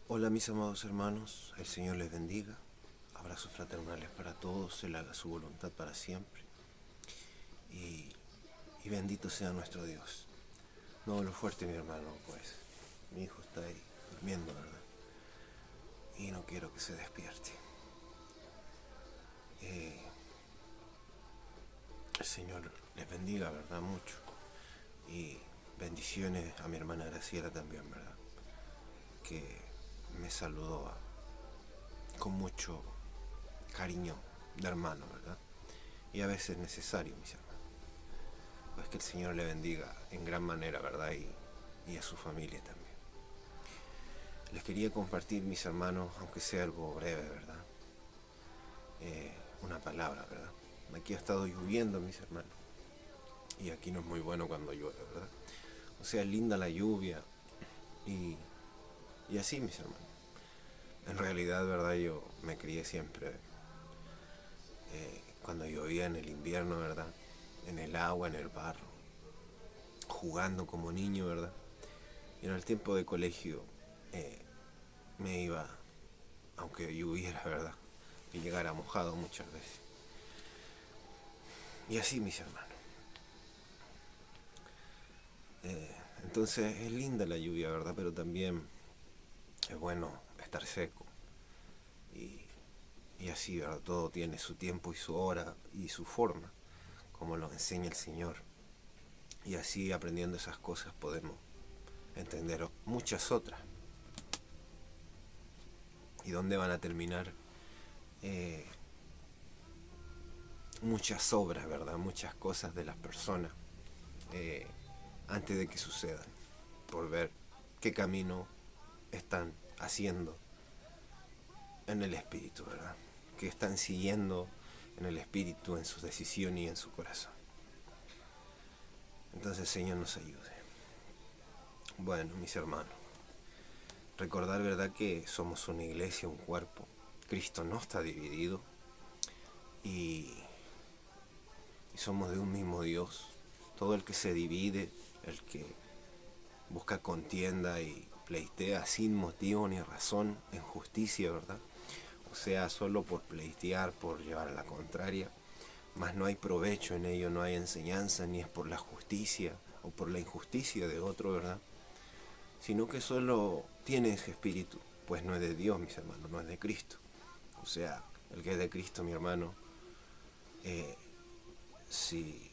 Hola mis amados hermanos, el Señor les bendiga. Abrazos fraternales para todos, Él haga su voluntad para siempre. Y, y bendito sea nuestro Dios. No lo fuerte mi hermano, pues mi hijo está ahí durmiendo, ¿verdad? Y no quiero que se despierte. Eh, el Señor les bendiga, ¿verdad? Mucho. Y bendiciones a mi hermana Graciela también, ¿verdad? Que me saludó con mucho cariño de hermano, ¿verdad? Y a veces es necesario, mis hermanos. Pues que el Señor le bendiga en gran manera, ¿verdad? Y a su familia también. Les quería compartir, mis hermanos, aunque sea algo breve, ¿verdad? Una palabra, ¿verdad? Aquí ha estado lloviendo, mis hermanos. Y aquí no es muy bueno cuando llueve, ¿verdad? O sea, linda la lluvia y, y así, mis hermanos. En realidad, ¿verdad? Yo me crié siempre cuando llovía en el invierno, ¿verdad? En el agua, en el barro, jugando como niño, ¿verdad? Y en el tiempo de colegio me iba, aunque lloviera, ¿verdad? Y llegara mojado muchas veces. Y así, mis hermanos. Entonces es linda la lluvia, ¿verdad? Pero también es bueno estar seco. Y, y así, ¿verdad? Todo tiene su tiempo y su hora y su forma, como lo enseña el Señor. Y así, aprendiendo esas cosas, podemos entender muchas otras. ¿Y dónde van a terminar? Eh, Muchas obras, ¿verdad? Muchas cosas de las personas eh, antes de que sucedan, por ver qué camino están haciendo en el espíritu, ¿verdad? Que están siguiendo en el espíritu, en sus decisiones y en su corazón. Entonces el Señor nos ayude. Bueno, mis hermanos, recordar, ¿verdad?, que somos una iglesia, un cuerpo. Cristo no está dividido y, y somos de un mismo Dios. Todo el que se divide, el que busca contienda y pleitea sin motivo ni razón en justicia, ¿verdad? O sea, solo por pleitear, por llevar a la contraria, mas no hay provecho en ello, no hay enseñanza, ni es por la justicia o por la injusticia de otro, ¿verdad? Sino que solo tiene ese espíritu, pues no es de Dios, mis hermanos, no es de Cristo. O sea, el que es de Cristo, mi hermano, eh, si,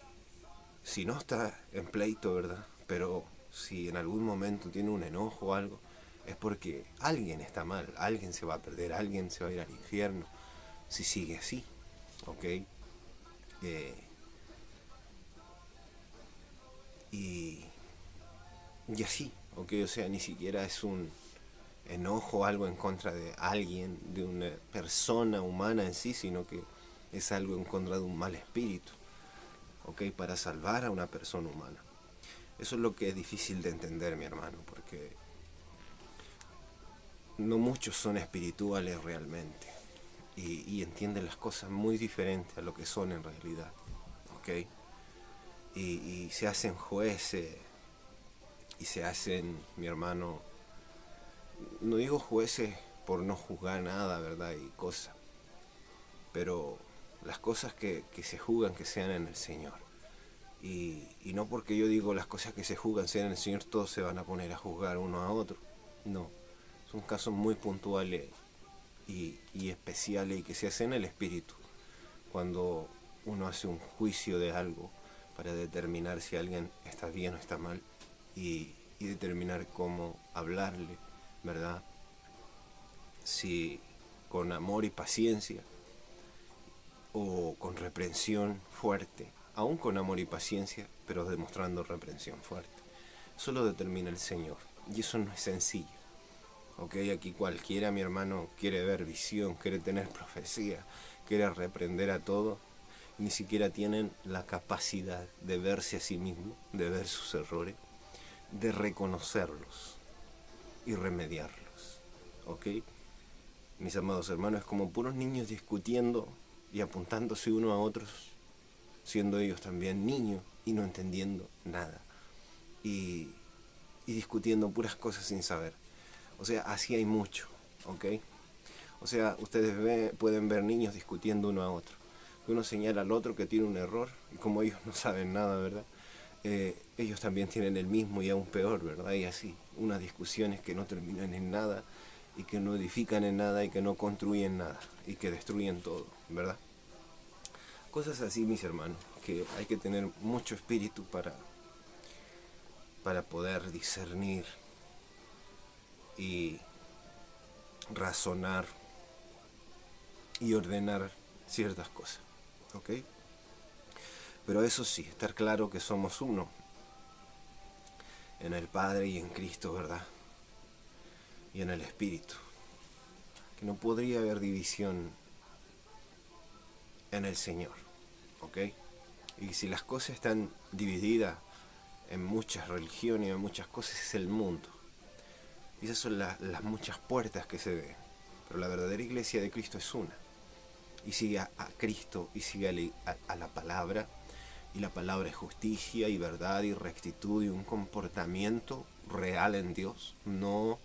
si no está en pleito, ¿verdad? Pero si en algún momento tiene un enojo o algo, es porque alguien está mal, alguien se va a perder, alguien se va a ir al infierno, si sigue así, ¿ok? Eh, y, y así, ¿ok? O sea, ni siquiera es un enojo o algo en contra de alguien, de una persona humana en sí, sino que es algo en contra de un mal espíritu, ¿ok? Para salvar a una persona humana. Eso es lo que es difícil de entender, mi hermano, porque no muchos son espirituales realmente y entienden las cosas muy diferentes a lo que son en realidad, ¿ok? Y se hacen jueces y se hacen, mi hermano, no digo jueces por no juzgar nada, ¿verdad? Y cosas, pero las cosas que se juzgan que sean en el Señor. Y no porque yo digo las cosas que se juzgan sean en el Señor, todos se van a poner a juzgar uno a otro. No, son casos muy puntuales y especiales y que se hacen en el Espíritu. Cuando uno hace un juicio de algo para determinar si alguien está bien o está mal y determinar cómo hablarle, ¿verdad? Si con amor y paciencia o con reprensión fuerte, aún con amor y paciencia, pero demostrando reprensión fuerte. Eso lo determina el Señor y eso no es sencillo. Ok, aquí cualquiera, mi hermano, quiere ver visión, quiere tener profecía, quiere reprender a todo, ni siquiera tienen la capacidad de verse a sí mismo, de ver sus errores, de reconocerlos y remediarlos. ¿Ok? Mis amados hermanos, es como puros niños discutiendo y apuntándose uno a otros, siendo ellos también niños y no entendiendo nada. Y, y discutiendo puras cosas sin saber. O sea, así hay mucho, ¿ok? O sea, ustedes pueden ver niños discutiendo uno a otro. Uno señala al otro que tiene un error y como ellos no saben nada, ¿verdad? Ellos también tienen el mismo y aún peor, ¿verdad? Y así, unas discusiones que no terminan en nada y que no edifican en nada y que no construyen nada y que destruyen todo, ¿verdad? Cosas así, mis hermanos, que hay que tener mucho espíritu para poder discernir y razonar y ordenar ciertas cosas, ¿ok? Pero eso sí, estar claro que somos uno en el Padre y en Cristo, ¿verdad? Y en el Espíritu. Que no podría haber división en el Señor, ¿ok? Y si las cosas están divididas en muchas religiones, en muchas cosas, es el mundo. Y esas son las muchas puertas que se ven. Pero la verdadera iglesia de Cristo es una. Y sigue a Cristo y sigue a la palabra. Y la palabra es justicia y verdad y rectitud y un comportamiento real en Dios. No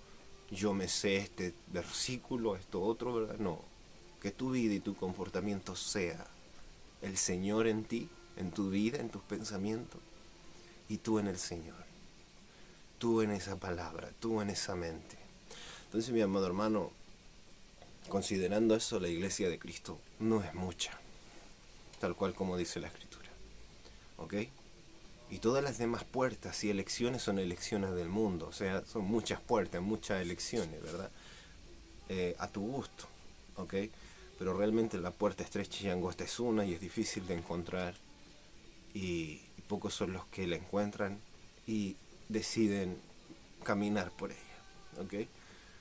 yo me sé este versículo, esto otro, ¿verdad? No. Que tu vida y tu comportamiento sea el Señor en ti, en tu vida, en tus pensamientos. Y tú en el Señor. Tú en esa palabra, tú en esa mente. Entonces, mi amado hermano, considerando eso, la iglesia de Cristo no es mucha, tal cual como dice la Escritura, ¿ok? Y todas las demás puertas y elecciones son elecciones del mundo, o sea, son muchas puertas, muchas elecciones, ¿verdad? A tu gusto, ¿ok? Pero realmente la puerta estrecha y angosta es una y es difícil de encontrar y pocos son los que la encuentran y deciden caminar por ella, ¿ok?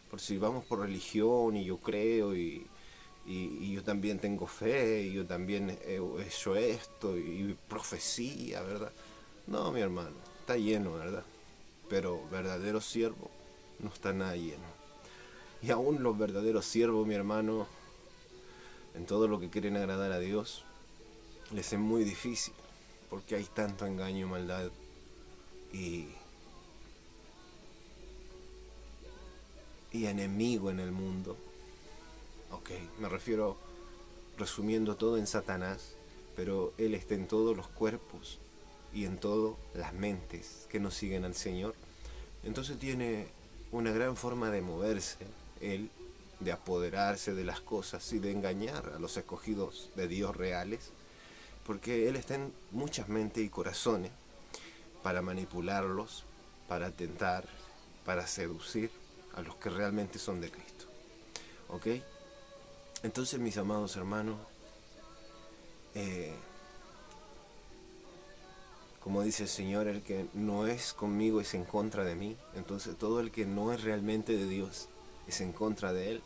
Por si vamos por religión y yo creo y yo también tengo fe y yo también he hecho esto y profecía, ¿verdad? No, mi hermano, está lleno, ¿verdad? Pero verdadero siervo no está nada lleno. Y aún los verdaderos siervos, mi hermano, en todo lo que quieren agradar a Dios, les es muy difícil porque hay tanto engaño, maldad y enemigo en el mundo. Ok, me refiero resumiendo todo en Satanás, pero él está en todos los cuerpos y en todas las mentes que no siguen al Señor. Entonces tiene una gran forma de moverse, él, de apoderarse de las cosas y de engañar a los escogidos de Dios reales, porque él está en muchas mentes y corazones para manipularlos, para tentar, para seducir a los que realmente son de Cristo. ¿Ok? Entonces, mis amados hermanos, como dice el Señor, el que no es conmigo es en contra de mí. Entonces todo el que no es realmente de Dios es en contra de Él.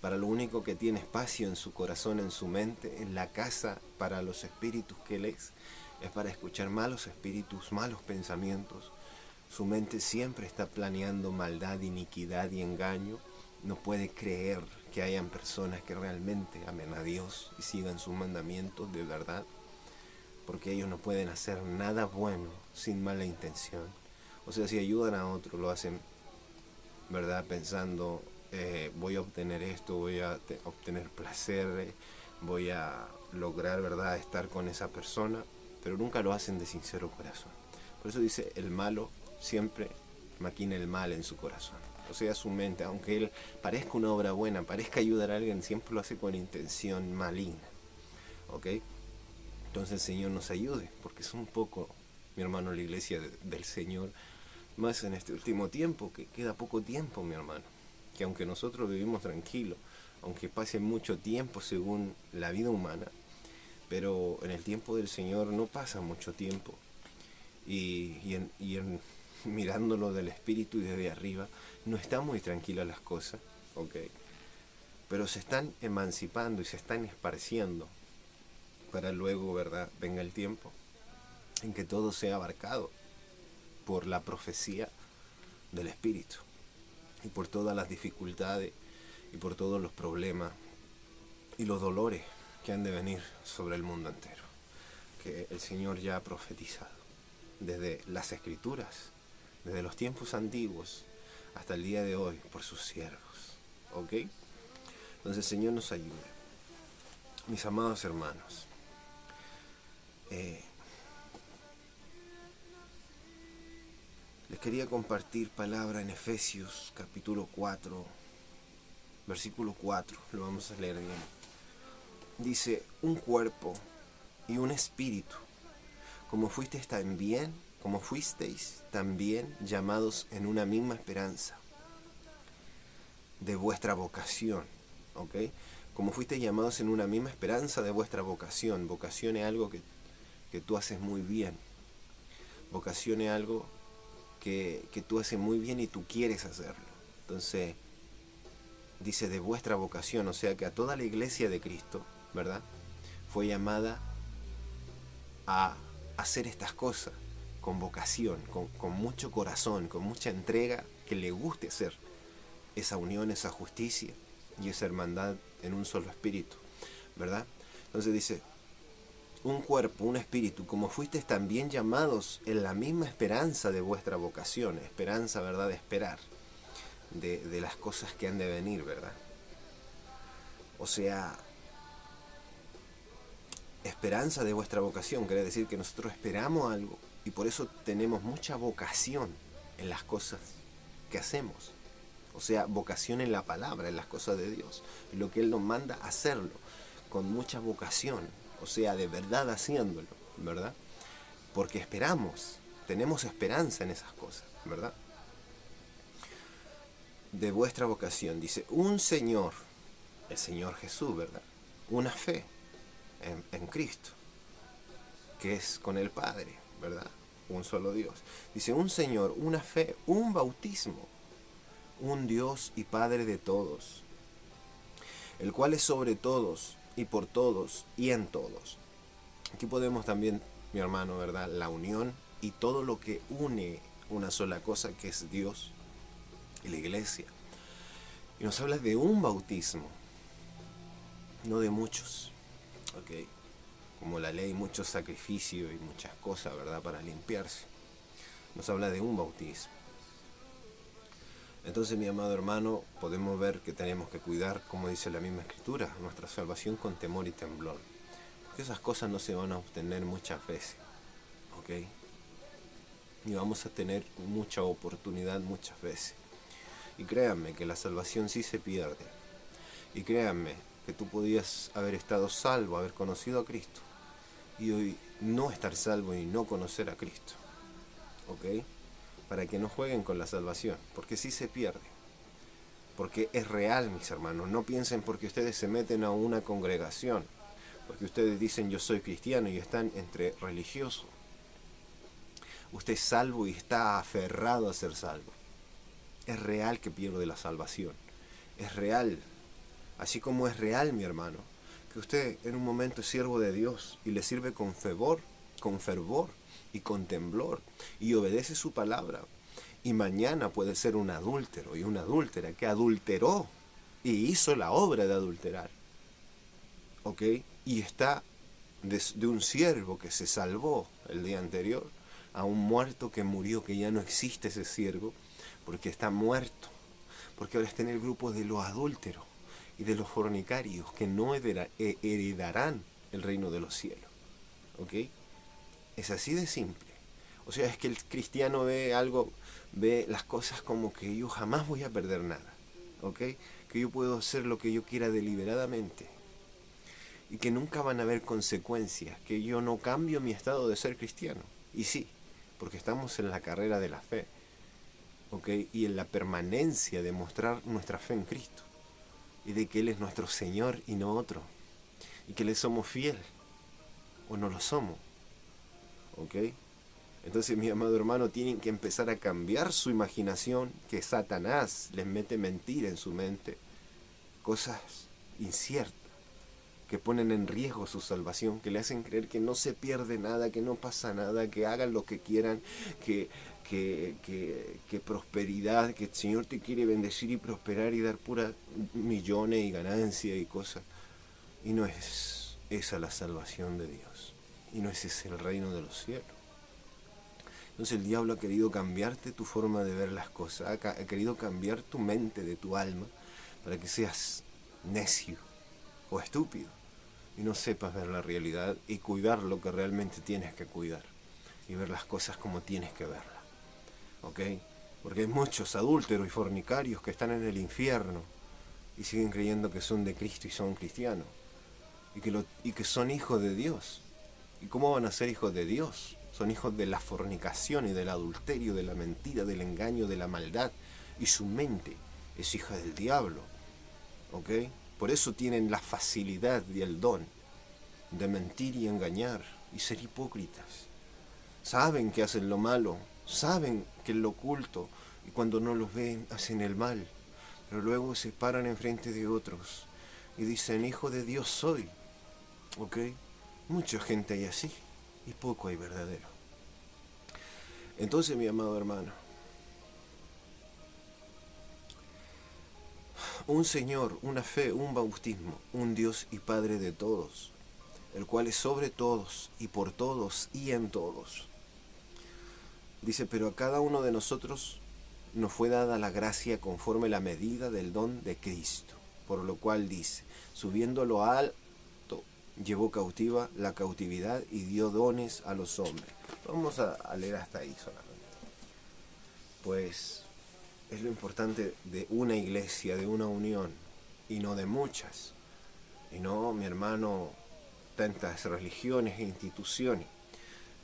Para lo único que tiene espacio en su corazón, en su mente, en la casa para los espíritus que Él es para escuchar malos espíritus, malos pensamientos. Su mente siempre está planeando maldad, iniquidad y engaño. No puede creer que hayan personas que realmente amen a Dios y sigan sus mandamientos de verdad, porque ellos no pueden hacer nada bueno sin mala intención. O sea, si ayudan a otro, lo hacen, ¿verdad? Pensando, voy a obtener esto, voy a obtener placer, voy a lograr, ¿verdad?, estar con esa persona, pero nunca lo hacen de sincero corazón. Por eso dice, el malo siempre maquina el mal en su corazón. O sea, su mente, aunque él parezca una obra buena, parezca ayudar a alguien, siempre lo hace con intención maligna. ¿Ok? Entonces el Señor nos ayude, porque es un poco, mi hermano, la iglesia del Señor, más en este último tiempo, que queda poco tiempo, mi hermano. Que aunque nosotros vivimos tranquilos, aunque pase mucho tiempo según la vida humana, pero en el tiempo del Señor no pasa mucho tiempo. Mirándolo del espíritu y desde arriba, no están muy tranquilas las cosas, ¿ok? Pero se están emancipando y se están esparciendo para luego, ¿verdad?, venga el tiempo en que todo sea abarcado por la profecía del Espíritu y por todas las dificultades y por todos los problemas y los dolores que han de venir sobre el mundo entero, que el Señor ya ha profetizado desde las Escrituras, desde los tiempos antiguos hasta el día de hoy por sus siervos. ¿Ok? Entonces, Señor nos ayude. Mis amados hermanos, les quería compartir palabra en Efesios capítulo 4, versículo 4, lo vamos a leer bien. Dice, un cuerpo y un espíritu, como fuisteis también llamados en una misma esperanza de vuestra vocación, ¿ok? Como fuisteis llamados en una misma esperanza de vuestra vocación. Vocación es algo que tú haces muy bien. Vocación es algo que tú haces muy bien y tú quieres hacerlo. Entonces, dice de vuestra vocación, o sea que a toda la iglesia de Cristo, ¿verdad?, fue llamada a hacer estas cosas con vocación, con mucho corazón, con mucha entrega, que le guste hacer esa unión, esa justicia y esa hermandad en un solo espíritu, ¿verdad? Entonces dice, un cuerpo, un espíritu, como fuisteis también llamados en la misma esperanza de vuestra vocación. Esperanza, ¿verdad?, de esperar de las cosas que han de venir, ¿verdad? O sea, esperanza de vuestra vocación quiere decir que nosotros esperamos algo y por eso tenemos mucha vocación en las cosas que hacemos. O sea, vocación en la palabra, en las cosas de Dios, en lo que Él nos manda hacerlo, con mucha vocación, o sea, de verdad haciéndolo, ¿verdad? Porque esperamos, tenemos esperanza en esas cosas, ¿verdad? De vuestra vocación, dice, un Señor, el Señor Jesús, ¿verdad? Una fe en Cristo, que es con el Padre, ¿verdad? Un solo Dios. Dice, un Señor, una fe, un bautismo, un Dios y Padre de todos, el cual es sobre todos y por todos y en todos. Aquí podemos también, mi hermano, ¿verdad?, la unión y todo lo que une una sola cosa, que es Dios y la iglesia. Y nos habla de un bautismo, no de muchos, ¿ok? Como la ley, muchos sacrificios y muchas cosas, ¿verdad?, para limpiarse. Nos habla de un bautismo. Entonces, mi amado hermano, podemos ver que tenemos que cuidar, como dice la misma Escritura, nuestra salvación con temor y temblor. Porque esas cosas no se van a obtener muchas veces, ¿ok? Y vamos a tener mucha oportunidad muchas veces. Y créanme que la salvación sí se pierde. Y créanme que tú podías haber estado salvo, haber conocido a Cristo, y hoy no estar salvo y no conocer a Cristo, ¿ok? Para que no jueguen con la salvación, porque sí se pierde. Porque es real, mis hermanos. No piensen porque ustedes se meten a una congregación, porque ustedes dicen yo soy cristiano y están entre religiosos. Usted es salvo y está aferrado a ser salvo. Es real que pierde la salvación. Es real. Así como es real, mi hermano, que usted en un momento es siervo de Dios y le sirve con fervor y con temblor y obedece su palabra. Y mañana puede ser un adúltero y una adúltera que adulteró y hizo la obra de adulterar, ¿ok? Y está de un siervo que se salvó el día anterior a un muerto que murió, que ya no existe ese siervo porque está muerto, porque ahora está en el grupo de los adúlteros y de los fornicarios que no heredarán el reino de los cielos, ¿ok? Es así de simple. O sea, es que el cristiano ve las cosas como que yo jamás voy a perder nada, ¿ok? Que yo puedo hacer lo que yo quiera deliberadamente y que nunca van a haber consecuencias, que yo no cambio mi estado de ser cristiano. Y sí, porque estamos en la carrera de la fe, ¿ok? Y en la permanencia de mostrar nuestra fe en Cristo y de que Él es nuestro Señor y no otro, y que le somos fiel o no lo somos, ¿ok? Entonces, mi amado hermano, tienen que empezar a cambiar su imaginación, que Satanás les mete mentira en su mente, cosas inciertas, que ponen en riesgo su salvación, que le hacen creer que no se pierde nada, que no pasa nada, que hagan lo que quieran, que prosperidad, que el Señor te quiere bendecir y prosperar y dar puras millones y ganancias y cosas. Y no es esa la salvación de Dios, y no es ese el reino de los cielos. Entonces el diablo ha querido cambiarte tu forma de ver las cosas, ha querido cambiar tu mente, de tu alma, para que seas necio o estúpido y no sepas ver la realidad y cuidar lo que realmente tienes que cuidar y ver las cosas como tienes que verlas. ¿Ok? Porque hay muchos adúlteros y fornicarios que están en el infierno y siguen creyendo que son de Cristo y son cristianos y que son hijos de Dios. ¿Y cómo van a ser hijos de Dios? Son hijos de la fornicación y del adulterio, de la mentira, del engaño, de la maldad. Y su mente es hija del diablo. ¿Ok? Por eso tienen la facilidad y el don de mentir y engañar y ser hipócritas. Saben que hacen lo malo, saben que es lo oculto, y cuando no los ven hacen el mal, pero luego se paran enfrente de otros y dicen, hijo de Dios soy. ¿Ok? Mucha gente hay así y poco hay verdadero. Entonces, mi amado hermano, un Señor, una fe, un bautismo, un Dios y Padre de todos, el cual es sobre todos y por todos y en todos. Dice, pero a cada uno de nosotros nos fue dada la gracia conforme la medida del don de Cristo. Por lo cual dice, subiendo a lo alto, llevó cautiva la cautividad y dio dones a los hombres. Vamos a leer hasta ahí solamente. Pues es lo importante de una iglesia, de una unión, y no de muchas. Y no, mi hermano, tantas religiones e instituciones.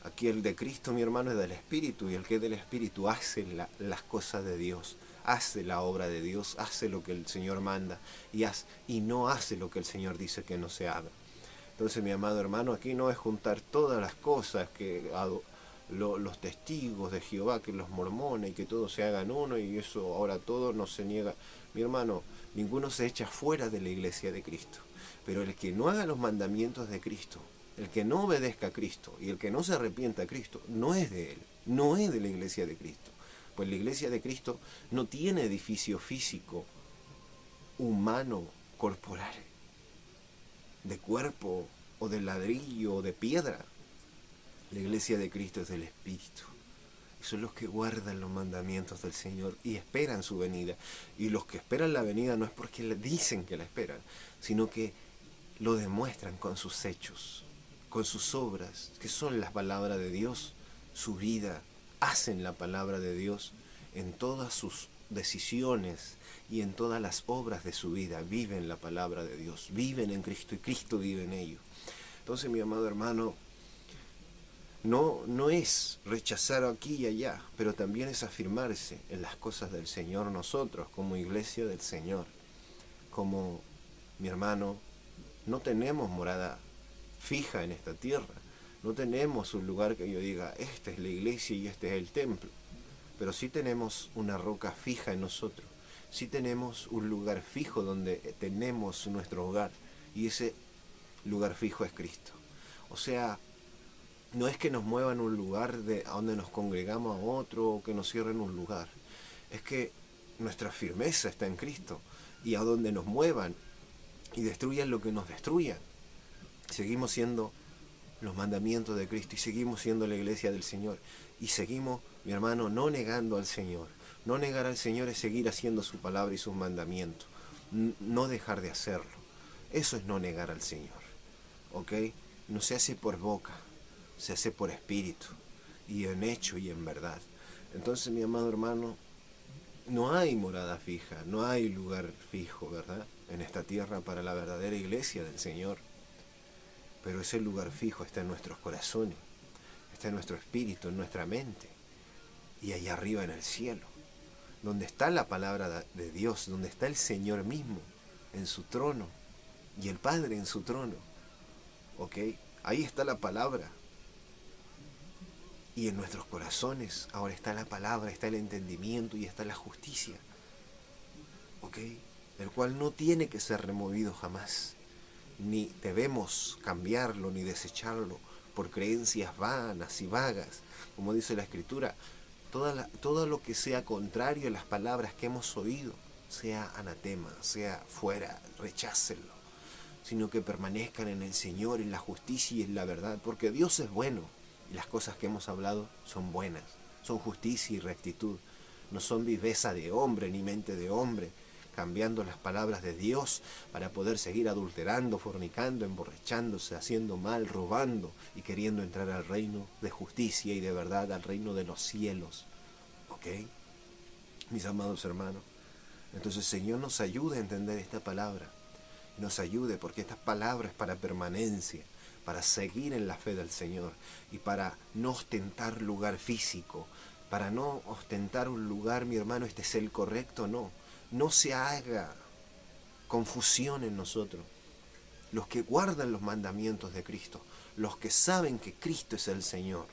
Aquí el de Cristo, mi hermano, es del Espíritu, y el que es del Espíritu hace las cosas de Dios, hace la obra de Dios, hace lo que el Señor manda y no hace lo que el Señor dice que no se haga. Entonces, mi amado hermano, aquí no es juntar todas las cosas que los testigos de Jehová, que los mormones, y que todos se hagan uno, y eso ahora todo no se niega. Mi hermano, ninguno se echa fuera de la iglesia de Cristo, pero el que no haga los mandamientos de Cristo, el que no obedezca a Cristo y el que no se arrepienta a Cristo, no es de él, no es de la iglesia de Cristo. Pues la iglesia de Cristo no tiene edificio físico, humano, corporal, de cuerpo o de ladrillo o de piedra. La iglesia de Cristo es del Espíritu. Son los que guardan los mandamientos del Señor y esperan su venida. Y los que esperan la venida no es porque le dicen que la esperan, sino que lo demuestran con sus hechos, con sus obras, que son las palabras de Dios, su vida, hacen la palabra de Dios en todas sus decisiones y en todas las obras de su vida, viven la palabra de Dios, viven en Cristo y Cristo vive en ellos. Entonces, mi amado hermano, no es rechazar aquí y allá, pero también es afirmarse en las cosas del Señor nosotros, como iglesia del Señor. Como, mi hermano, no tenemos morada fija en esta tierra, no tenemos un lugar que yo diga, esta es la iglesia y este es el templo, pero sí tenemos una roca fija en nosotros, sí tenemos un lugar fijo donde tenemos nuestro hogar, y ese lugar fijo es Cristo. O sea, no es que nos muevan un lugar a donde nos congregamos a otro o que nos cierren un lugar. Es que nuestra firmeza está en Cristo, y a donde nos muevan y destruyan lo que nos destruyan, seguimos siendo los mandamientos de Cristo y seguimos siendo la iglesia del Señor. Y seguimos, mi hermano, no negando al Señor. No negar al Señor es seguir haciendo su palabra y sus mandamientos. No dejar de hacerlo. Eso es no negar al Señor. ¿Ok? No se hace por boca, se hace por espíritu, y en hecho y en verdad. Entonces, mi amado hermano, no hay morada fija, no hay lugar fijo, ¿verdad?, en esta tierra para la verdadera iglesia del Señor. Pero ese lugar fijo está en nuestros corazones, está en nuestro espíritu, en nuestra mente, y allá arriba en el cielo, donde está la palabra de Dios, donde está el Señor mismo en su trono y el Padre en su trono. ¿Ok? Ahí está la palabra. Y en nuestros corazones ahora está la palabra, está el entendimiento y está la justicia. ¿Ok? El cual no tiene que ser removido jamás. Ni debemos cambiarlo ni desecharlo por creencias vanas y vagas. Como dice la Escritura, todo lo que sea contrario a las palabras que hemos oído, sea anatema, sea fuera, rechácenlo. Sino que permanezcan en el Señor, en la justicia y en la verdad. Porque Dios es bueno y las cosas que hemos hablado son buenas. son justicia y rectitud. No son viveza de hombre ni mente de hombre, cambiando las palabras de Dios para poder seguir adulterando, fornicando, emborrachándose, haciendo mal, robando y queriendo entrar al reino de justicia y de verdad, al reino de los cielos. ¿Ok? Mis amados hermanos. Entonces el Señor nos ayude a entender esta palabra. Nos ayude porque esta palabra es para permanencia, para seguir en la fe del Señor y para no ostentar lugar físico, para no ostentar un lugar, mi hermano, este es el correcto, no. No se haga confusión en nosotros. Los que guardan los mandamientos de Cristo, los que saben que Cristo es el Señor,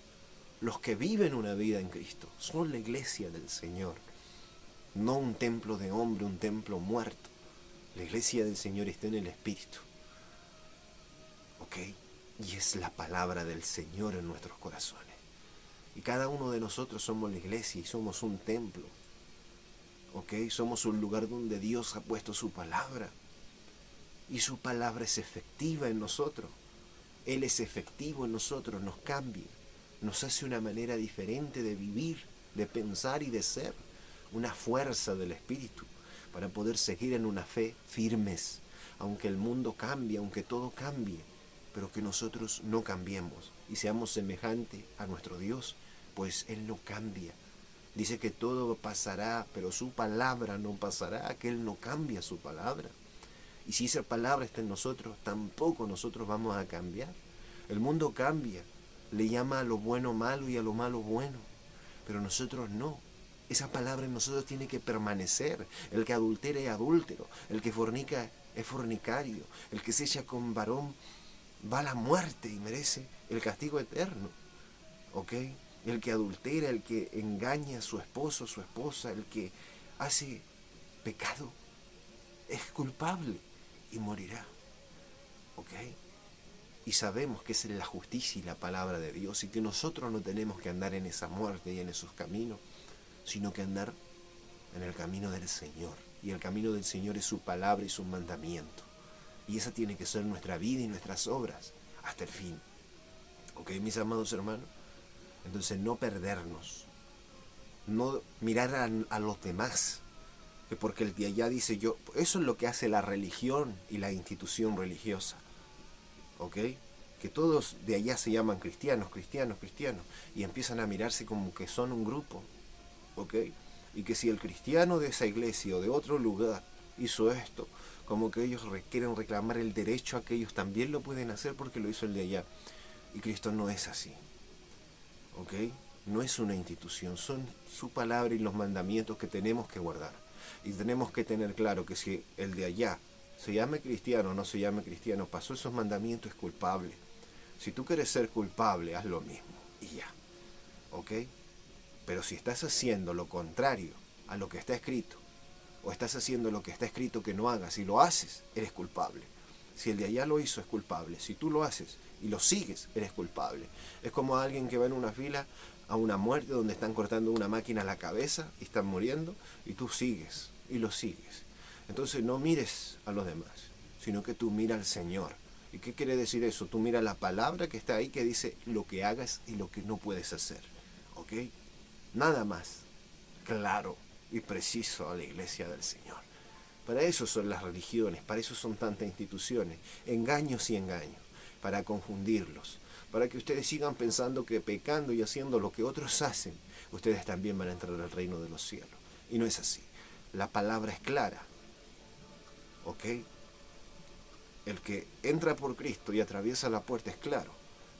los que viven una vida en Cristo, son la iglesia del Señor. No un templo de hombre, un templo muerto. La iglesia del Señor está en el Espíritu. ¿Ok? Y es la palabra del Señor en nuestros corazones. Y cada uno de nosotros somos la iglesia y somos un templo. ¿Ok? Somos un lugar donde Dios ha puesto su palabra. Y su palabra es efectiva en nosotros. Él es efectivo en nosotros, nos cambia. Nos hace una manera diferente de vivir, de pensar y de ser. Una fuerza del Espíritu para poder seguir en una fe firmes. Aunque el mundo cambie, aunque todo cambie, pero que nosotros no cambiemos y seamos semejantes a nuestro Dios, pues Él no cambia. Dice que todo pasará, pero su palabra no pasará, que Él no cambia su palabra. Y si esa palabra está en nosotros, tampoco nosotros vamos a cambiar. El mundo cambia, le llama a lo bueno malo y a lo malo bueno, pero nosotros no. Esa palabra en nosotros tiene que permanecer. El que adultera es adúltero, el que fornica es fornicario, el que se echa con varón va a la muerte y merece el castigo eterno. ¿Ok? El que adultera, el que engaña a su esposo, su esposa, el que hace pecado, es culpable y morirá. ¿Ok? Y sabemos que esa es la justicia y la palabra de Dios y que nosotros no tenemos que andar en esa muerte y en esos caminos, sino que andar en el camino del Señor. Y el camino del Señor es su palabra y su mandamiento. Y esa tiene que ser nuestra vida y nuestras obras hasta el fin. ¿Ok, mis amados hermanos? Entonces no perdernos, no mirar a los demás, que porque el de allá dice yo, eso es lo que hace la religión y la institución religiosa. ¿Ok? Que todos de allá se llaman cristianos, cristianos, cristianos, y empiezan a mirarse como que son un grupo. ¿Ok? Y que si el cristiano de esa iglesia o de otro lugar hizo esto, como que ellos quieren reclamar el derecho a que ellos también lo pueden hacer porque lo hizo el de allá. Y Cristo no es así. ¿Ok? No es una institución, son su palabra y los mandamientos que tenemos que guardar. Y tenemos que tener claro que si el de allá se llame cristiano o no se llame cristiano, pasó esos mandamientos, es culpable. Si tú quieres ser culpable, haz lo mismo y ya. ¿Ok? Pero si estás haciendo lo contrario a lo que está escrito, o estás haciendo lo que está escrito que no hagas y lo haces, eres culpable. Si el de allá lo hizo, es culpable. Si tú lo haces y lo sigues, eres culpable. Es como alguien que va en una fila a una muerte donde están cortando una máquina a la cabeza y están muriendo, y tú sigues y lo sigues. Entonces no mires a los demás, sino que tú mira al Señor. ¿Y qué quiere decir eso? Tú mira la palabra que está ahí que dice lo que hagas y lo que no puedes hacer. ¿Ok? Nada más claro y preciso a la iglesia del Señor. Para eso son las religiones, para eso son tantas instituciones, engaños y engaños, para confundirlos, para que ustedes sigan pensando que pecando y haciendo lo que otros hacen, ustedes también van a entrar al reino de los cielos. Y no es así. La palabra es clara. ¿Ok? El que entra por Cristo y atraviesa la puerta es claro.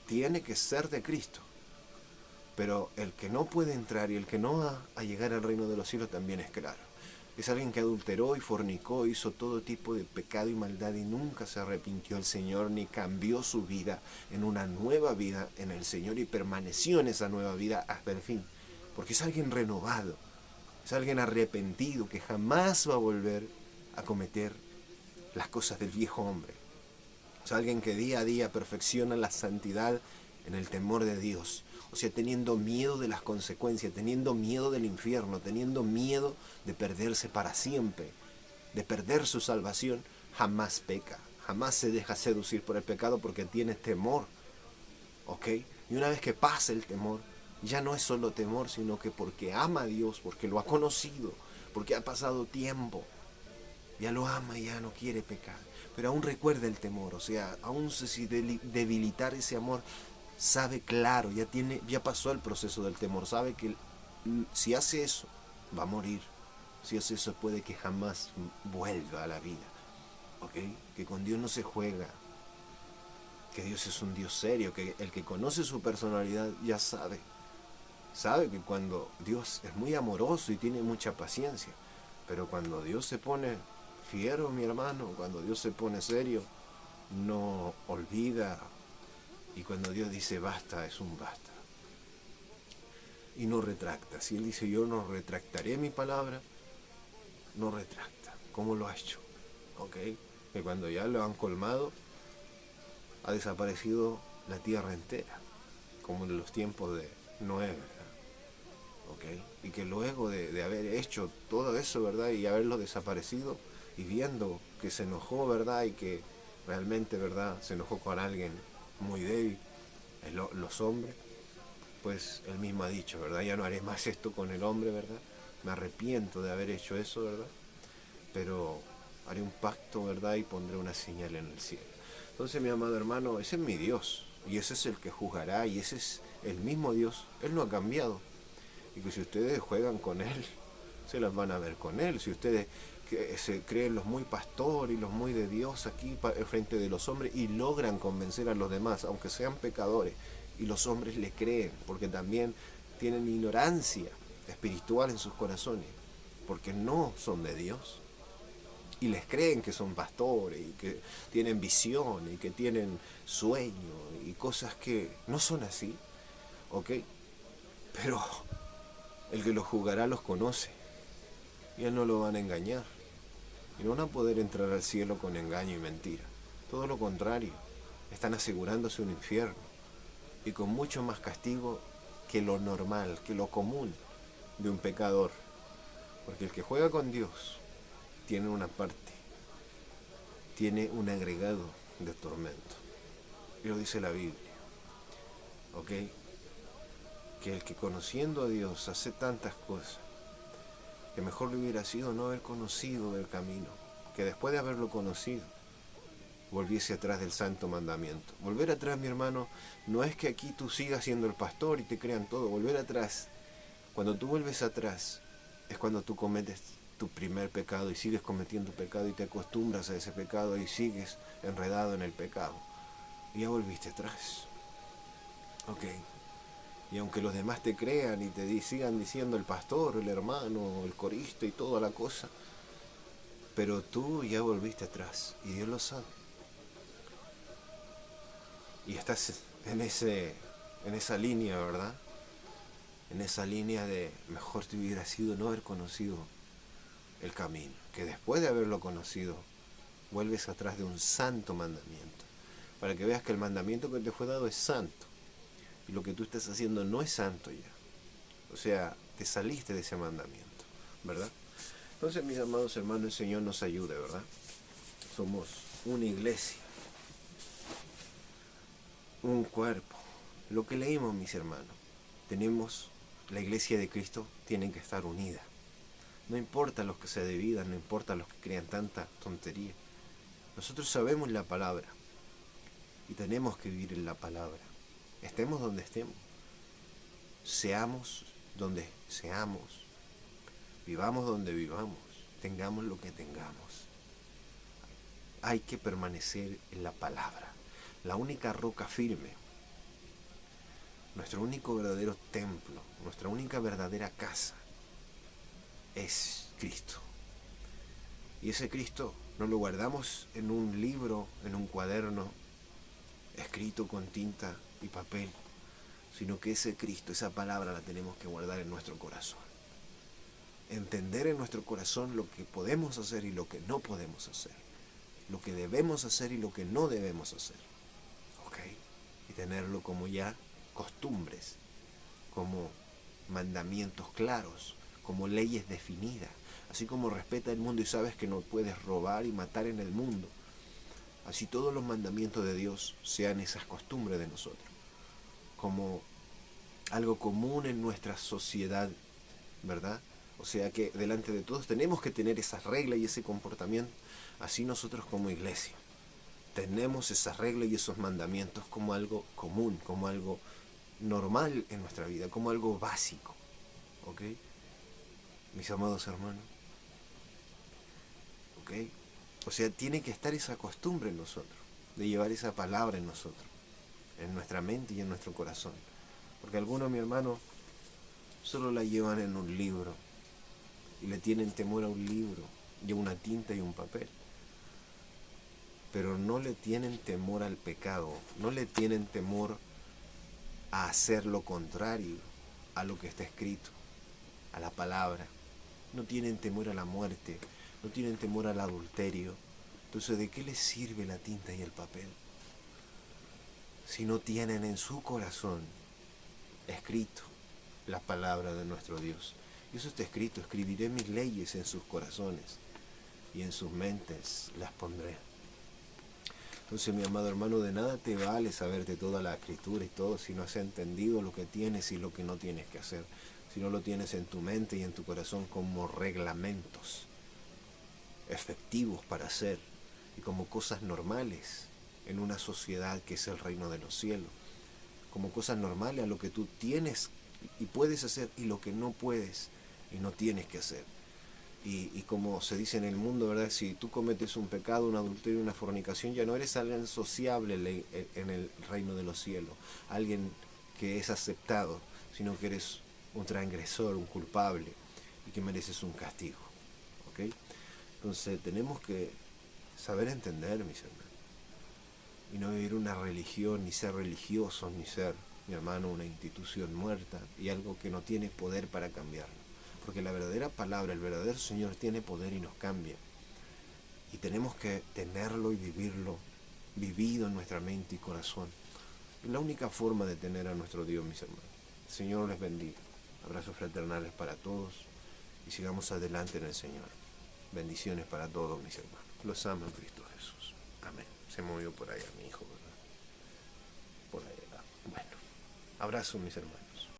Tiene que ser de Cristo. Pero el que no puede entrar y el que no va a llegar al reino de los cielos también es claro. Es alguien que adulteró y fornicó, hizo todo tipo de pecado y maldad y nunca se arrepintió el Señor ni cambió su vida en una nueva vida en el Señor y permaneció en esa nueva vida hasta el fin. Porque es alguien renovado, es alguien arrepentido que jamás va a volver a cometer las cosas del viejo hombre. Es alguien que día a día perfecciona la santidad en el temor de Dios. O sea, teniendo miedo de las consecuencias, teniendo miedo del infierno, teniendo miedo de perderse para siempre, de perder su salvación, jamás peca, jamás se deja seducir por el pecado porque tiene temor. ¿Ok? Y una vez que pasa el temor, ya no es solo temor, sino que porque ama a Dios, porque lo ha conocido, porque ha pasado tiempo, ya lo ama y ya no quiere pecar. Pero aún recuerda el temor, o sea, aún si debilitar ese amor, sabe claro, ya pasó el proceso del temor, sabe que si hace eso, va a morir. Si hace eso, puede que jamás vuelva a la vida. ¿Ok? Que con Dios no se juega, que Dios es un Dios serio, que el que conoce su personalidad ya sabe que cuando Dios es muy amoroso y tiene mucha paciencia, pero cuando Dios se pone fiero, mi hermano, cuando Dios se pone serio, no olvida, y cuando Dios dice basta, es un basta, y no retracta. Si Él dice yo no retractaré mi palabra, no retracta, como lo ha hecho. ¿Ok? Que cuando ya lo han colmado, ha desaparecido la tierra entera, como en los tiempos de Noé, ¿verdad? ¿Ok? Y que luego de haber hecho todo eso, ¿verdad? Y haberlo desaparecido, y viendo que se enojó, ¿verdad? Y que realmente, ¿verdad? Se enojó con alguien muy débil, los hombres, pues él mismo ha dicho, ¿verdad? Ya no haré más esto con el hombre, ¿verdad? Me arrepiento de haber hecho eso, ¿verdad? Pero haré un pacto, ¿verdad? Y pondré una señal en el cielo. Entonces, mi amado hermano, ese es mi Dios, y ese es el que juzgará, y ese es el mismo Dios. Él no ha cambiado, y que si ustedes juegan con Él, se las van a ver con Él. Si ustedes se creen los muy pastor y los muy de Dios aquí frente de los hombres y logran convencer a los demás, aunque sean pecadores, y los hombres le creen, porque también tienen ignorancia espiritual en sus corazones, porque no son de Dios, y les creen que son pastores y que tienen visión y que tienen sueño y cosas que no son así, ¿ok? Pero el que los juzgará los conoce, y él no lo van a engañar, y no van a poder entrar al cielo con engaño y mentira. Todo lo contrario, están asegurándose un infierno, y con mucho más castigo que lo normal, que lo común de un pecador. Porque el que juega con Dios tiene una parte, tiene un agregado de tormento. Y lo dice la Biblia, ¿ok? Que el que conociendo a Dios hace tantas cosas, que mejor le hubiera sido no haber conocido el camino, que después de haberlo conocido, volviese atrás del santo mandamiento. Volver atrás, mi hermano, no es que aquí tú sigas siendo el pastor y te crean todo. Volver atrás, cuando tú vuelves atrás, es cuando tú cometes tu primer pecado y sigues cometiendo pecado y te acostumbras a ese pecado y sigues enredado en el pecado. Y ya volviste atrás. Ok. Y aunque los demás te crean y te sigan diciendo el pastor, el hermano, el corista y toda la cosa, pero tú ya volviste atrás y Dios lo sabe. Y estás en esa línea, ¿verdad? En esa línea de mejor te hubiera sido no haber conocido el camino, que después de haberlo conocido, vuelves atrás de un santo mandamiento, para que veas que el mandamiento que te fue dado es santo, y lo que tú estás haciendo no es santo ya. O sea, te saliste de ese mandamiento, ¿verdad? Entonces, mis amados hermanos, el Señor nos ayude, ¿verdad? Somos una iglesia, un cuerpo. Lo que leímos, mis hermanos, la iglesia de Cristo tiene que estar unida. No importa los que se dividan, no importa los que crean tanta tontería. Nosotros sabemos la palabra y tenemos que vivir en la palabra. Estemos donde estemos, seamos donde seamos, vivamos donde vivamos, tengamos lo que tengamos. Hay que permanecer en la palabra, la única roca firme, nuestro único verdadero templo, nuestra única verdadera casa es Cristo. Y ese Cristo no lo guardamos en un libro, en un cuaderno, escrito con tinta y papel, sino que ese Cristo, esa palabra la tenemos que guardar en nuestro corazón. Entender en nuestro corazón lo que podemos hacer y lo que no podemos hacer, lo que debemos hacer y lo que no debemos hacer. ¿Ok? Y tenerlo como ya costumbres, como mandamientos claros, como leyes definidas. Así como respeta el mundo y sabes que no puedes robar y matar en el mundo, así todos los mandamientos de Dios sean esas costumbres de nosotros. Como algo común en nuestra sociedad, ¿verdad? O sea que delante de todos tenemos que tener esas reglas y ese comportamiento. Así nosotros como iglesia tenemos esas reglas y esos mandamientos como algo común, como algo normal en nuestra vida, como algo básico. ¿Ok? Mis amados hermanos. ¿Ok? O sea, tiene que estar esa costumbre en nosotros, de llevar esa palabra en nosotros, en nuestra mente y en nuestro corazón. Porque algunos, mi hermano, solo la llevan en un libro y le tienen temor a un libro y a una tinta y un papel. Pero no le tienen temor al pecado, no le tienen temor a hacer lo contrario a lo que está escrito, a la palabra. No tienen temor a la muerte, no tienen temor al adulterio. Entonces, ¿de qué les sirve la tinta y el papel? Si no tienen en su corazón escrito la palabra de nuestro Dios. Y eso está escrito: escribiré mis leyes en sus corazones y en sus mentes las pondré. Entonces, mi amado hermano, de nada te vale saberte toda la escritura y todo si no has entendido lo que tienes y lo que no tienes que hacer. Si no lo tienes en tu mente y en tu corazón como reglamentos efectivos para hacer y como cosas normales en una sociedad que es el reino de los cielos. Como cosas normales a lo que tú tienes y puedes hacer y lo que no puedes y no tienes que hacer. Y como se dice en el mundo, ¿verdad? Si tú cometes un pecado, un adulterio, una fornicación, ya no eres alguien sociable en el reino de los cielos, alguien que es aceptado, sino que eres un transgresor, un culpable y que mereces un castigo. ¿Ok? Entonces tenemos que saber entender, mis hermanos, y no vivir una religión, ni ser religiosos, ni ser, mi hermano, una institución muerta y algo que no tiene poder para cambiarlo. Porque la verdadera palabra, el verdadero Señor tiene poder y nos cambia. Y tenemos que tenerlo y vivirlo, vivido en nuestra mente y corazón. Es la única forma de tener a nuestro Dios, mis hermanos. El Señor les bendiga. Abrazos fraternales para todos y sigamos adelante en el Señor. Bendiciones para todos, mis hermanos. Los amo en Cristo Jesús. Amén. Se movió por allá mi hijo, ¿verdad? Por allá. Bueno, abrazo, mis hermanos.